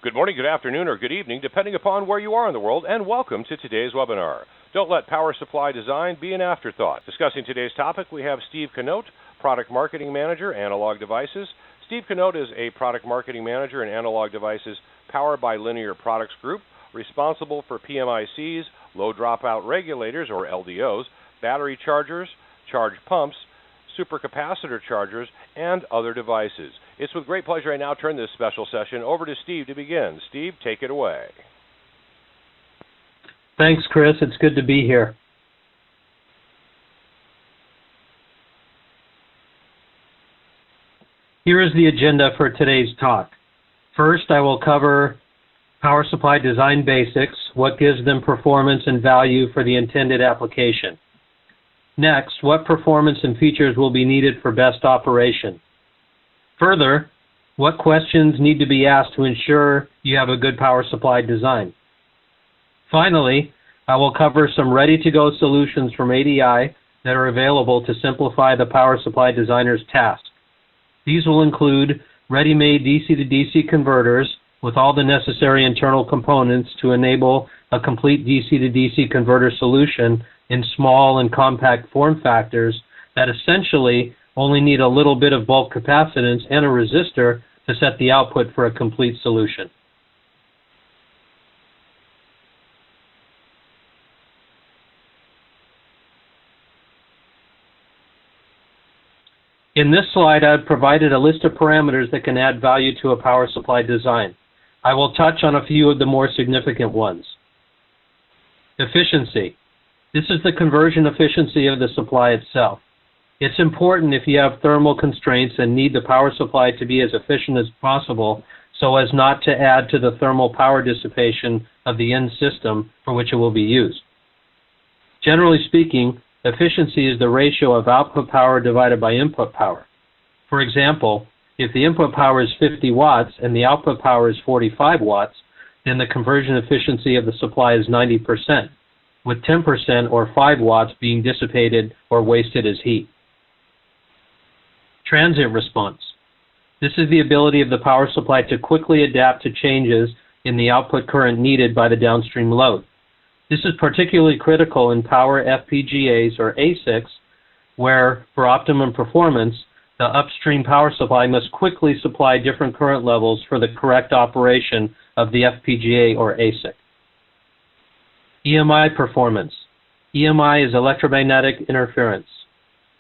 Good morning, good afternoon, or good evening, depending upon where you are in the world, and welcome to today's webinar. Don't let power supply design be an afterthought. Discussing today's topic, we have Steve Canote, Product Marketing Manager, Analog Devices. Steve Canote is a Product Marketing Manager in Analog Devices Power by Linear Products Group, responsible for PMICs, low dropout regulators, or LDOs, battery chargers, charge pumps, supercapacitor chargers, and other devices. It's with great pleasure I now turn this special session over to Steve to begin. Steve, take it away. Thanks, Chris. It's good to be here. Here is the agenda for today's talk. First, I will cover power supply design basics, what gives them performance and value for the intended application. Next, what performance and features will be needed for best operation. Further, what questions need to be asked to ensure you have a good power supply design. Finally, I will cover some ready-to-go solutions from ADI that are available to simplify the power supply designer's task. These will include ready-made DC-to-DC converters with all the necessary internal components to enable a complete DC-to-DC converter solution in small and compact form factors that essentially only need a little bit of bulk capacitance and a resistor to set the output for a complete solution. In this slide, I've provided a list of parameters that can add value to a power supply design. I will touch on a few of the more significant ones. Efficiency. This is the conversion efficiency of the supply itself. It's important if you have thermal constraints and need the power supply to be as efficient as possible so as not to add to the thermal power dissipation of the end system for which it will be used. Generally speaking, efficiency is the ratio of output power divided by input power. For example, if the input power is 50 watts and the output power is 45 watts, then the conversion efficiency of the supply is 90%, with 10% or 5 watts being dissipated or wasted as heat. Transient response. This is the ability of the power supply to quickly adapt to changes in the output current needed by the downstream load. This is particularly critical in power FPGAs or ASICs, where, for optimum performance, the upstream power supply must quickly supply different current levels for the correct operation of the FPGA or ASIC. EMI performance. EMI is electromagnetic interference.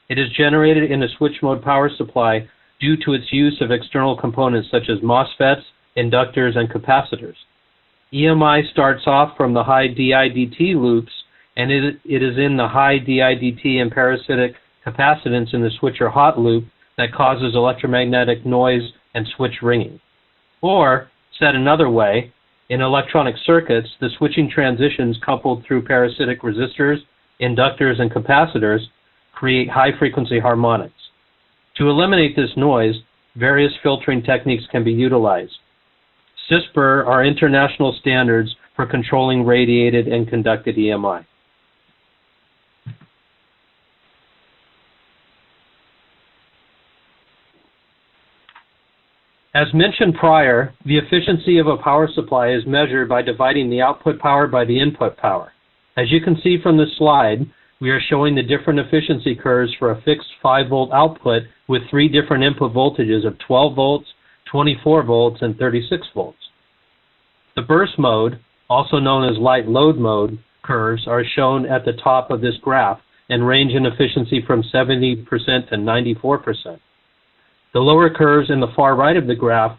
It is generated in a switch mode power supply due to its use of external components such as MOSFETs, inductors, and capacitors. EMI starts off from the high DI/dt loops, and it is in the high DI/dt and parasitic capacitance in the switcher hot loop that causes electromagnetic noise and switch ringing. Or, said another way, in electronic circuits, the switching transitions coupled through parasitic resistors, inductors, and capacitors create high-frequency harmonics. To eliminate this noise, various filtering techniques can be utilized. CISPR are international standards for controlling radiated and conducted EMI. As mentioned prior, the efficiency of a power supply is measured by dividing the output power by the input power. As you can see from this slide, we are showing the different efficiency curves for a fixed 5-volt output with 3 different input voltages of 12 volts, 24 volts, and 36 volts. The burst mode, also known as light load mode, curves are shown at the top of this graph and range in efficiency from 70% to 94%. The lower curves in the far right of the graph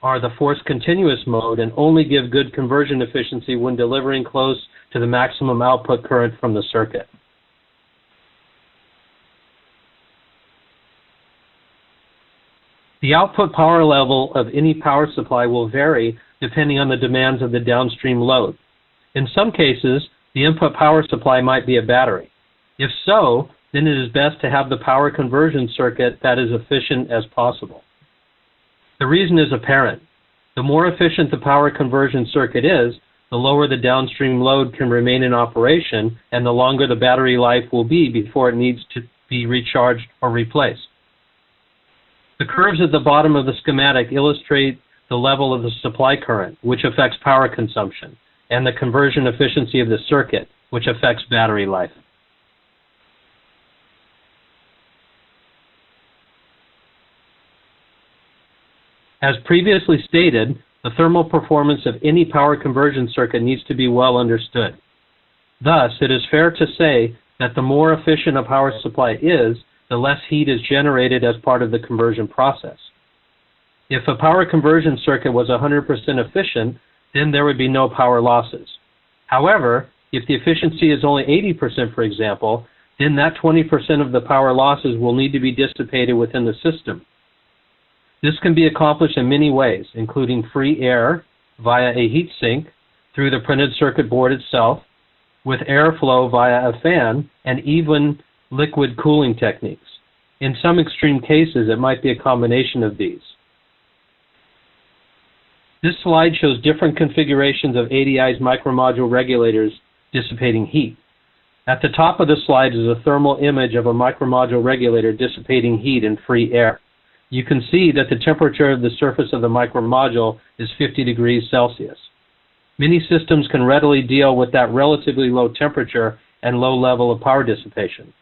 are the forced continuous mode and only give good conversion efficiency when delivering close to the maximum output current from the circuit. The output power level of any power supply will vary depending on the demands of the downstream load. In some cases, the input power supply might be a battery. If so, then it is best to have the power conversion circuit that is efficient as possible. The reason is apparent. The more efficient the power conversion circuit is, the lower the downstream load can remain in operation and the longer the battery life will be before it needs to be recharged or replaced. The curves at the bottom of the schematic illustrate the level of the supply current, which affects power consumption, and the conversion efficiency of the circuit, which affects battery life. As previously stated, the thermal performance of any power conversion circuit needs to be well understood. Thus, it is fair to say that the more efficient a power supply is, the less heat is generated as part of the conversion process. If a power conversion circuit was 100% efficient, then there would be no power losses. However, if the efficiency is only 80%, for example, then that 20% of the power losses will need to be dissipated within the system. This can be accomplished in many ways, including free air via a heat sink, through the printed circuit board itself, with airflow via a fan, and even liquid cooling techniques. In some extreme cases, it might be a combination of these. This slide shows different configurations of ADI's micromodule regulators dissipating heat. At the top of the slide is a thermal image of a micromodule regulator dissipating heat in free air. You can see that the temperature of the surface of the micromodule is 50 degrees Celsius. Many systems can readily deal with that relatively low temperature and low level of power dissipation.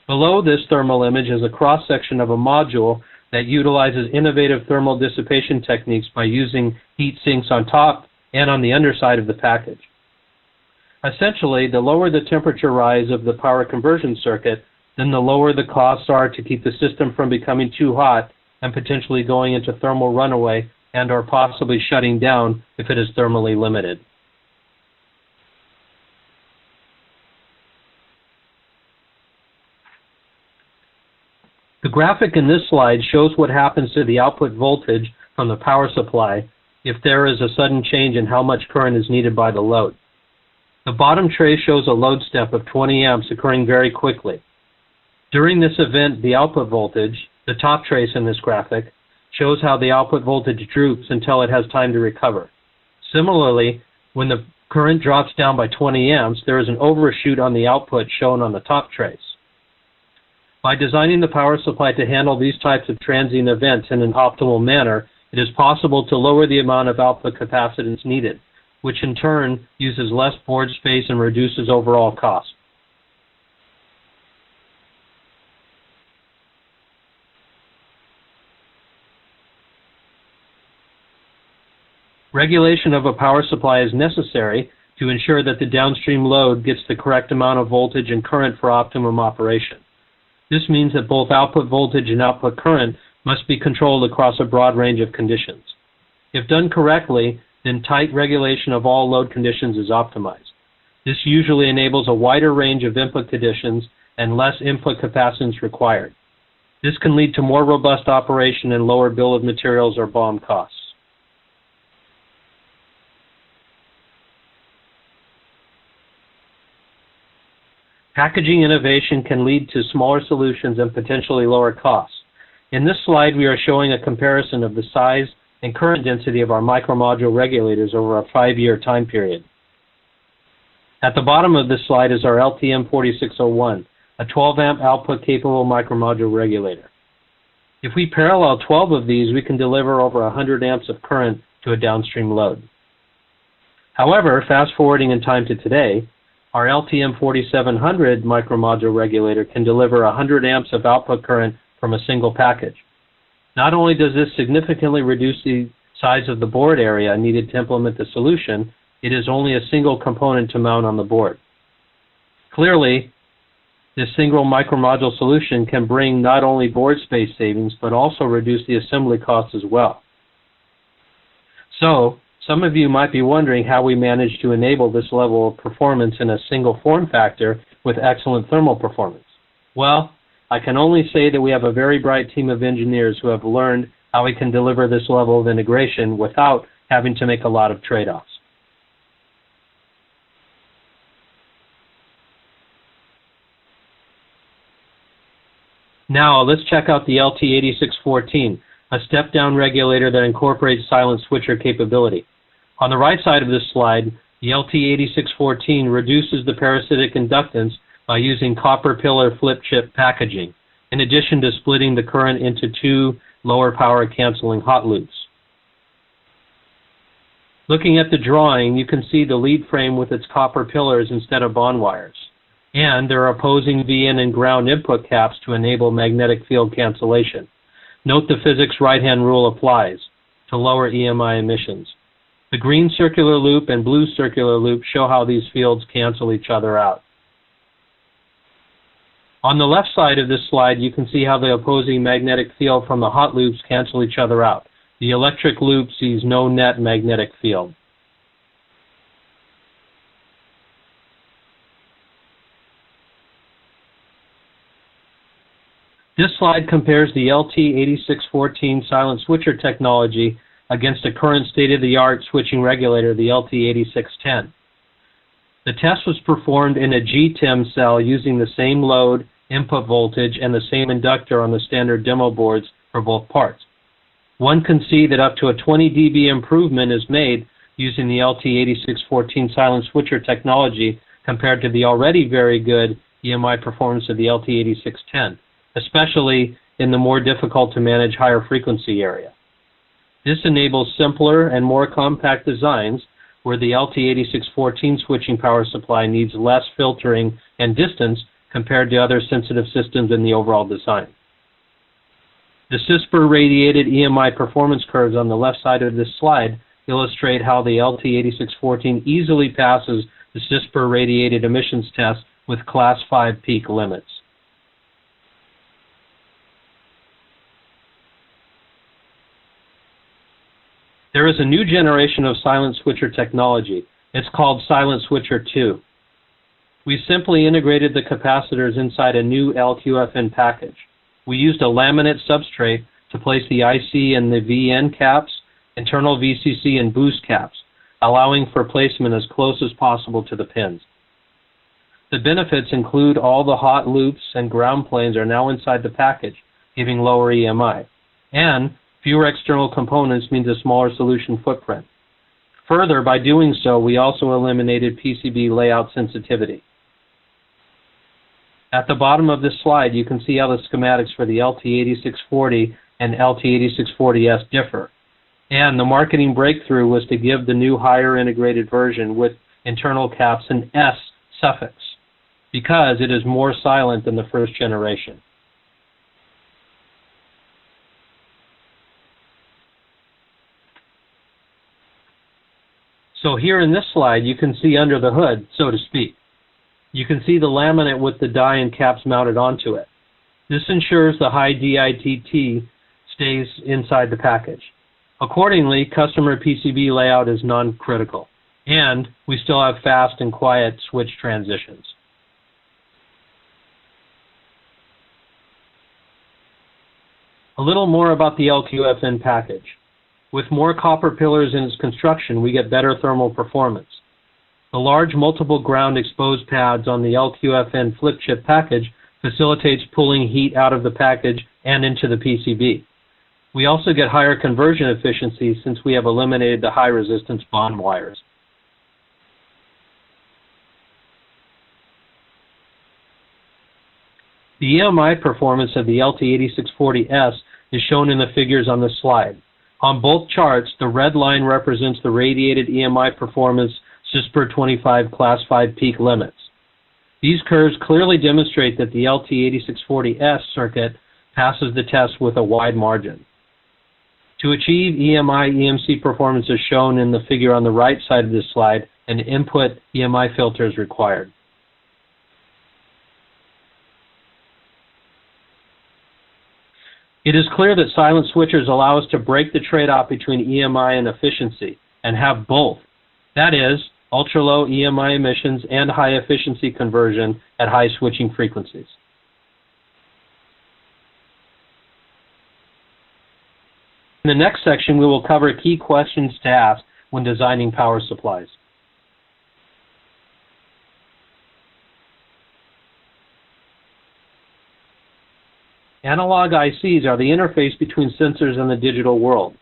Below this thermal image is a cross-section of a module that utilizes innovative thermal dissipation techniques by using heat sinks on top and on the underside of the package. Essentially, the lower the temperature rise of the power conversion circuit, then the lower the costs are to keep the system from becoming too hot and potentially going into thermal runaway and or possibly shutting down if it is thermally limited. The graphic in this slide shows what happens to the output voltage from the power supply if there is a sudden change in how much current is needed by the load. The bottom tray shows a load step of 20 amps occurring very quickly. During this event, the output voltage, the top trace in this graphic, shows how the output voltage droops until it has time to recover. Similarly, when the current drops down by 20 amps, there is an overshoot on the output shown on the top trace. By designing the power supply to handle these types of transient events in an optimal manner, it is possible to lower the amount of output capacitance needed, which in turn uses less board space and reduces overall cost. Regulation of a power supply is necessary to ensure that the downstream load gets the correct amount of voltage and current for optimum operation. This means that both output voltage and output current must be controlled across a broad range of conditions. If done correctly, then tight regulation of all load conditions is optimized. This usually enables a wider range of input conditions and less input capacitance required. This can lead to more robust operation and lower bill of materials or BOM costs. Packaging innovation can lead to smaller solutions and potentially lower costs. In this slide, we are showing a comparison of the size and current density of our micromodule regulators over a 5-year time period. At the bottom of this slide is our LTM4601, a 12-amp output-capable micromodule regulator. If we parallel 12 of these, we can deliver over 100 amps of current to a downstream load. However, fast-forwarding in time to today, our LTM4700 micromodule regulator can deliver 100 amps of output current from a single package. Not only does this significantly reduce the size of the board area needed to implement the solution, it is only a single component to mount on the board. Clearly, this single micromodule solution can bring not only board space savings, but also reduce the assembly costs as well. So, some of you might be wondering how we managed to enable this level of performance in a single form factor with excellent thermal performance. Well, I can only say that we have a very bright team of engineers who have learned how we can deliver this level of integration without having to make a lot of trade-offs. Now, let's check out the LT8614, a step-down regulator that incorporates silent switcher capability. On the right side of this slide, the LT8614 reduces the parasitic inductance by using copper pillar flip chip packaging, in addition to splitting the current into 2 lower power canceling hot loops. Looking at the drawing, you can see the lead frame with its copper pillars instead of bond wires. And there are opposing VN and ground input caps to enable magnetic field cancellation. Note the physics right-hand rule applies to lower EMI emissions. The green circular loop and blue circular loop show how these fields cancel each other out. On the left side of this slide, you can see how the opposing magnetic field from the hot loops cancel each other out. The electric loop sees no net magnetic field. This slide compares the LT8614 silent switcher technology against a current state-of-the-art switching regulator, the LT8610. The test was performed in a GTIM cell using the same load, input voltage, and the same inductor on the standard demo boards for both parts. One can see that up to a 20 dB improvement is made using the LT8614 silent switcher technology compared to the already very good EMI performance of the LT8610, especially in the more difficult to manage higher frequency area. This enables simpler and more compact designs where the LT8614 switching power supply needs less filtering and distance compared to other sensitive systems in the overall design. The CISPR radiated EMI performance curves on the left side of this slide illustrate how the LT8614 easily passes the CISPR radiated emissions test with Class 5 peak limits. There is a new generation of silent switcher technology. It's called Silent Switcher 2. We simply integrated the capacitors inside a new LQFN package. We used a laminate substrate to place the IC and the VN caps, internal VCC and boost caps, allowing for placement as close as possible to the pins. The benefits include all the hot loops and ground planes are now inside the package, giving lower EMI. And fewer external components means a smaller solution footprint. Further, by doing so, we also eliminated PCB layout sensitivity. At the bottom of this slide, you can see how the schematics for the LT8640 and LT8640S differ. And the marketing breakthrough was to give the new higher integrated version with internal caps an S suffix, because it is more silent than the first generation. So here in this slide, you can see under the hood, so to speak. You can see the laminate with the die and caps mounted onto it. This ensures the high DITT stays inside the package. Accordingly, customer PCB layout is non-critical, and we still have fast and quiet switch transitions. A little more about the LQFN package. With more copper pillars in its construction, we get better thermal performance. The large multiple ground exposed pads on the LQFN flip chip package facilitates pulling heat out of the package and into the PCB. We also get higher conversion efficiency since we have eliminated the high resistance bond wires. The EMI performance of the LT8640S is shown in the figures on this slide. On both charts, the red line represents the radiated EMI performance CISPR 25 Class 5 peak limits. These curves clearly demonstrate that the LT8640S circuit passes the test with a wide margin. To achieve EMI-EMC performance as shown in the figure on the right side of this slide, an input EMI filter is required. It is clear that silent switchers allow us to break the trade-off between EMI and efficiency and have both. That is, ultra-low EMI emissions and high efficiency conversion at high switching frequencies. In the next section, we will cover key questions to ask when designing power supplies. Analog ICs are the interface between sensors and the digital world.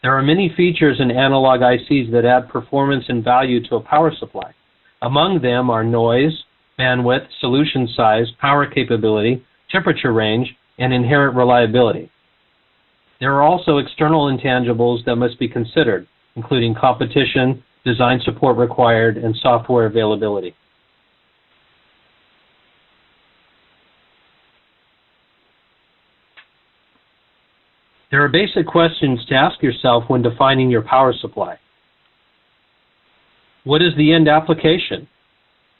There are many features in analog ICs that add performance and value to a power supply. Among them are noise, bandwidth, solution size, power capability, temperature range, and inherent reliability. There are also external intangibles that must be considered, including competition, design support required, and software availability. There are basic questions to ask yourself when defining your power supply. What is the end application?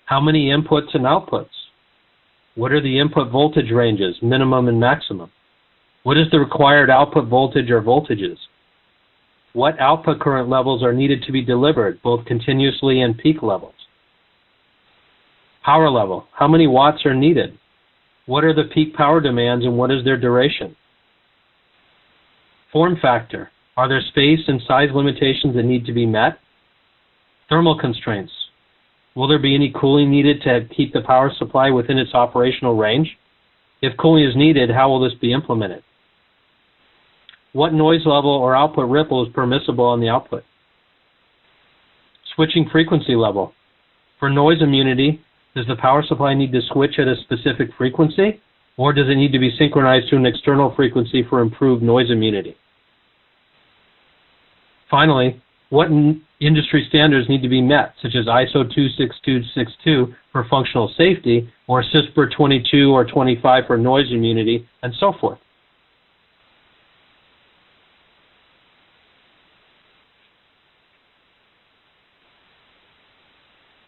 How many inputs and outputs? What are the input voltage ranges, minimum and maximum? What is the required output voltage or voltages? What output current levels are needed to be delivered, both continuously and peak levels? Power level, how many watts are needed? What are the peak power demands and what is their duration? Form factor, are there space and size limitations that need to be met? Thermal constraints, will there be any cooling needed to keep the power supply within its operational range? If cooling is needed, how will this be implemented? What noise level or output ripple is permissible on the output? Switching frequency level. For noise immunity, does the power supply need to switch at a specific frequency, or does it need to be synchronized to an external frequency for improved noise immunity? Finally, what industry standards need to be met, such as ISO 26262 for functional safety, or CISPR 22 or 25 for noise immunity, and so forth?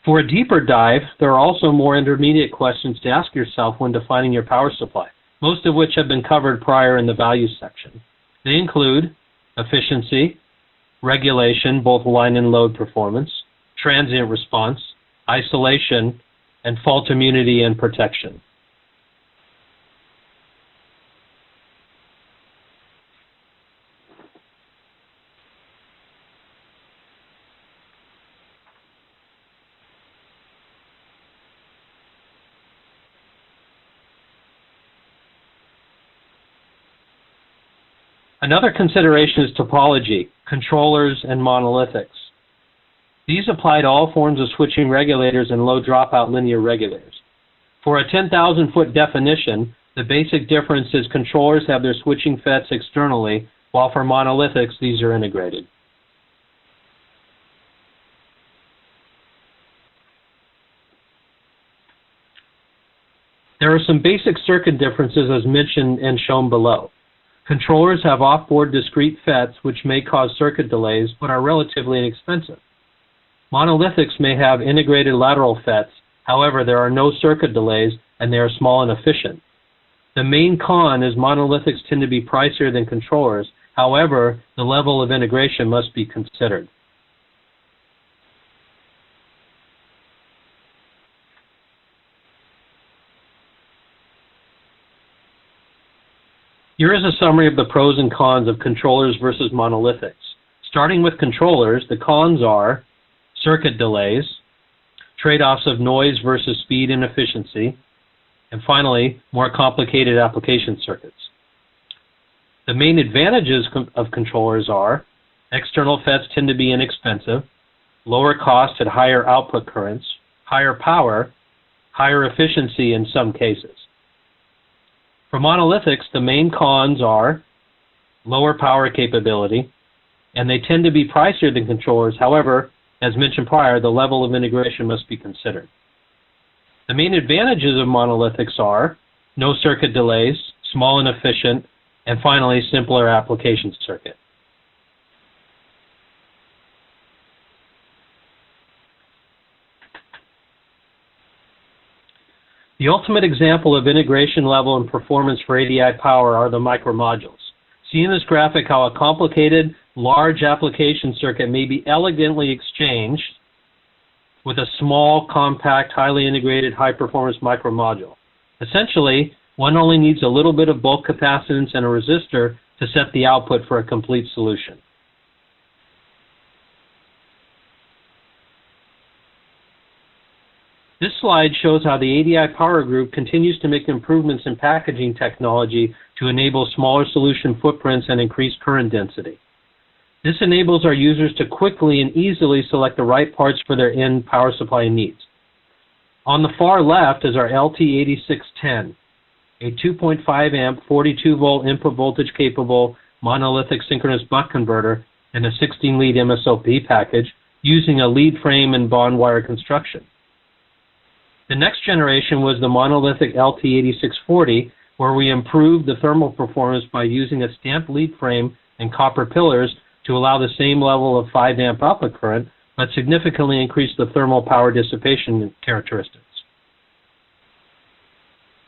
For a deeper dive, there are also more intermediate questions to ask yourself when defining your power supply, most of which have been covered prior in the values section. They include efficiency, regulation, both line and load performance, transient response, isolation, and fault immunity and protection. Another consideration is topology, controllers, and monolithics. These apply to all forms of switching regulators and low dropout linear regulators. For a 10,000-foot definition, the basic difference is controllers have their switching FETs externally, while for monolithics, these are integrated. There are some basic circuit differences as mentioned and shown below. Controllers have off-board discrete FETs which may cause circuit delays but are relatively inexpensive. Monolithics may have integrated lateral FETs, however there are no circuit delays and they are small and efficient. The main con is monolithics tend to be pricier than controllers, however the level of integration must be considered. Here is a summary of the pros and cons of controllers versus monolithics. Starting with controllers, the cons are circuit delays, trade-offs of noise versus speed and efficiency, and finally, more complicated application circuits. The main advantages of controllers are external FETs tend to be inexpensive, lower cost at higher output currents, higher power, higher efficiency in some cases. For monolithics, the main cons are lower power capability, and they tend to be pricier than controllers. However, as mentioned prior, the level of integration must be considered. The main advantages of monolithics are no circuit delays, small and efficient, and finally, simpler application circuit. The ultimate example of integration level and performance for ADI power are the micromodules. See in this graphic how a complicated, large application circuit may be elegantly exchanged with a small, compact, highly integrated, high-performance micromodule. Essentially, one only needs a little bit of bulk capacitance and a resistor to set the output for a complete solution. This slide shows how the ADI Power Group continues to make improvements in packaging technology to enable smaller solution footprints and increase current density. This enables our users to quickly and easily select the right parts for their end power supply needs. On the far left is our LT8610, a 2.5 amp 42 volt input voltage capable monolithic synchronous buck converter and a 16-lead MSOP package using a lead frame and bond wire construction. The next generation was the monolithic LT8640, where we improved the thermal performance by using a stamped lead frame and copper pillars to allow the same level of 5 amp output current, but significantly increased the thermal power dissipation characteristics.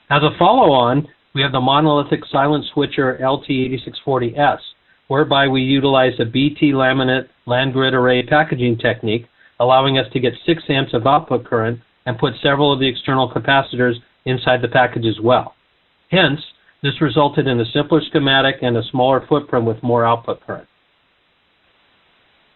As a follow-on, we have the monolithic silent switcher LT8640S, whereby we utilize a BT laminate land grid array packaging technique, allowing us to get 6 amps of output current and put several of the external capacitors inside the package as well. Hence, this resulted in a simpler schematic and a smaller footprint with more output current.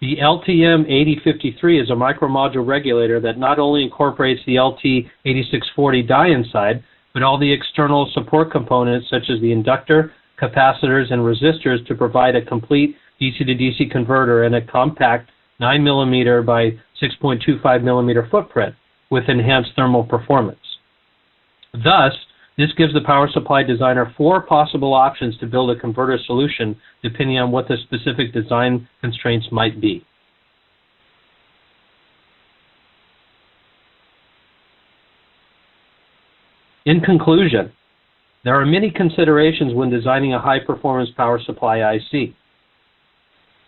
The LTM8053 is a micromodule regulator that not only incorporates the LT8640 die inside, but all the external support components such as the inductor, capacitors, and resistors to provide a complete DC-to-DC converter in a compact 9mm by 6.25mm footprint with enhanced thermal performance. Thus, this gives the power supply designer 4 possible options to build a converter solution depending on what the specific design constraints might be. In conclusion, there are many considerations when designing a high-performance power supply IC.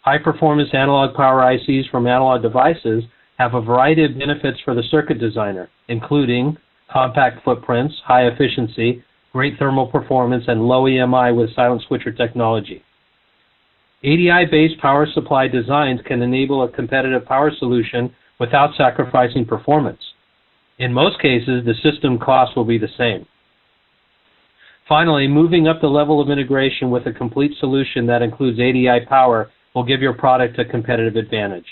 High-performance analog power ICs from analog devices have a variety of benefits for the circuit designer, including compact footprints, high efficiency, great thermal performance, and low EMI with silent switcher technology. ADI-based power supply designs can enable a competitive power solution without sacrificing performance. In most cases, the system cost will be the same. Finally, moving up the level of integration with a complete solution that includes ADI power will give your product a competitive advantage.